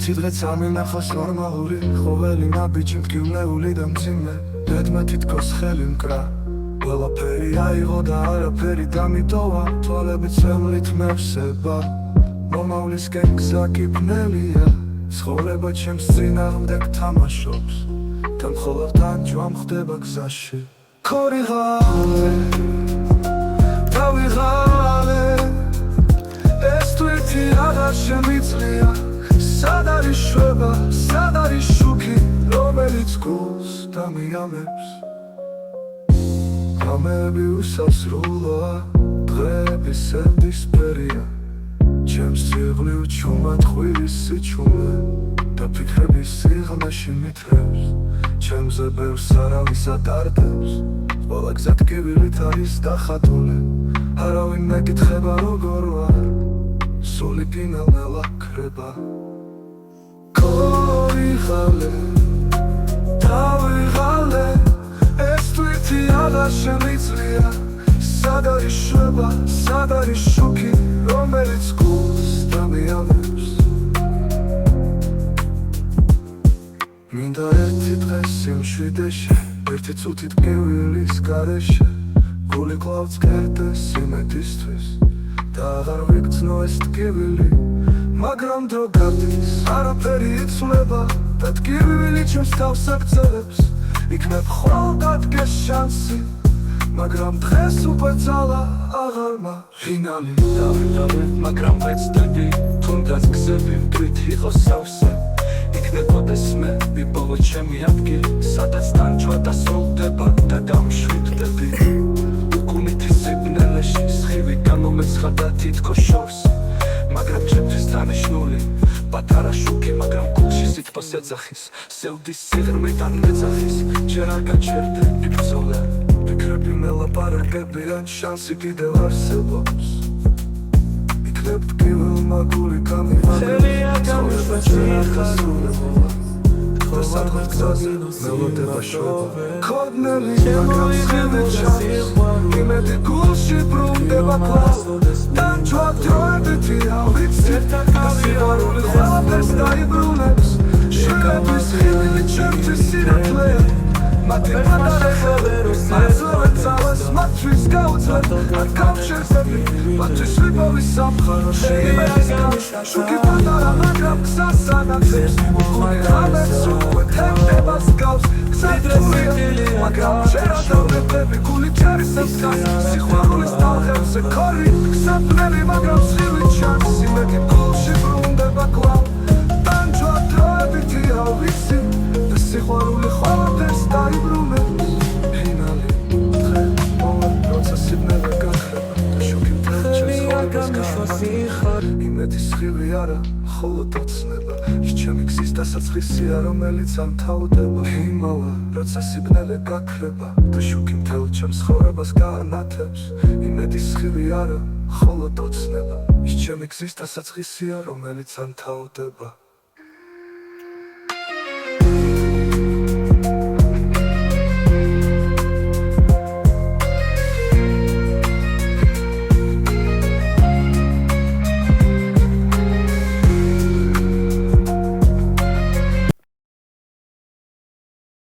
სიდღეც ამენახოს ნორმალური ყოველი ნაბიჯი მტკივნეული და მძიმე დედმა თითქოს ხელი მკრა ყველაფერი აიღო და არაფერი დამიტოვა თვალები წემლით მევსება მომავლისკენ გზა კიბნელია ცხოვრება ჩემს წინააღმდეგ თამაშობს და მხოლოდ ანჯვამ ხდება გზაში ქორიღალე დავიღალე ეს თვითი აღარ შემიძლია სად არის შვება, სად არის შუქი რომელიც გულს დამიამებს ღამეები უსასრულოა დღეები სეპისფერია ჩემს სიღლივ ჩუმად ხვირის სიჩუმე და ფიქრები სიღრმეში მითრევს ჩემზე ბევრს არავის ატარდებს ყველა გზა ტკივილით არის დახატული არავინ მეკითხება როგორ ვარ სული ფინალნელა ქრება ქორიღალე დავიღალე ეს თვითი აღარ შემიძლია სად არის შვება, სად არის შუქი რომელიც გულს დამიამებს მინდა ერთი დღეს სიმშვიდეში ერთი წუთით გევილის გარეშე გული კვლავ წკერდეს იმედისთვის და აღარ ვიგრძნო ეს ტკივილი მაგრამ დრო გავდის არაფერი იცვლება და ტკივილი ჩემს თავს აგრძელებს იქნებ ხოლ დადგეს შანსი მაგრამ დღეს უპერძალა აღარ მაფინალი დავიღალე მაგრამ ვეცდები თუნდაც გზები მტვით იყოს სავსე იქნებოდეს მე ბოლო ჩემი ადგილი სადაც თანჯვა დასრულდება და დამშვიდდები უკუნითი სიბნელეში სხივი გამომეცხადა თითქოს შორს მაგრამ ჩემთვის დანიშნული პატარა შუქი მაგრამ გულში სითბოს ეძახის სევდის სიღრმიდან მეძახის ჯერ არ გაჩერდე ბრძოლა ფიქრები მელაპარაკებიან შანსი კიდევ არსებობს იქნებ ტკივილმა გული გამიღალე და სადღაც გზაზე მელოდება შვება ქოდნელი მაგრამ სხივი ჩანს იმედი გულში ბრუნდება კვლავ თანჯვა დროებითია ვიცი და სიყვარული ყველაფერს დაიბრუნებს შვების ხილი ჩემთვის სირათლეა მათი პატარა ხელეროს აძლევენ ძალას მათთვის გაუძლებ არ გავჩერდები მათთვის ვიპოვის სამხაროში იმედის გამს შუქი პატარა მაგრამ გზას ანათებს ღამებს უკვე თემდებას გავს გზა თურია მაგრამ შენ არ დავლებები გული ჩარისებს გას სიყვარულის ტალღებზე ქორი გზაბნელი მაგრამ სხივი ჩანს იმედი გულში ბრუნდება კვლავ თანჯვა დროებითია ვიცი და სიყვარული ყველაფერს დაიბრუნებს ფინალი დღე მოვა როცა სიბნელე გაქრება და შუქი მთელ ჩემს ცხოვრებას გაამართლებს იმედის სხივი არა მხოლოდ ოცნება ის ჩემი გზის დასაწყისია რომელიც ამ თავდება იმალა როცა სიბნელე გაქრება და შუქი მთელ ჩემს ცხოვრებას გაანათებს იმედის სხივი არა მხოლოდ ოცნება ის ჩემი გზის დასაწყისია რომელიც ამ თავდება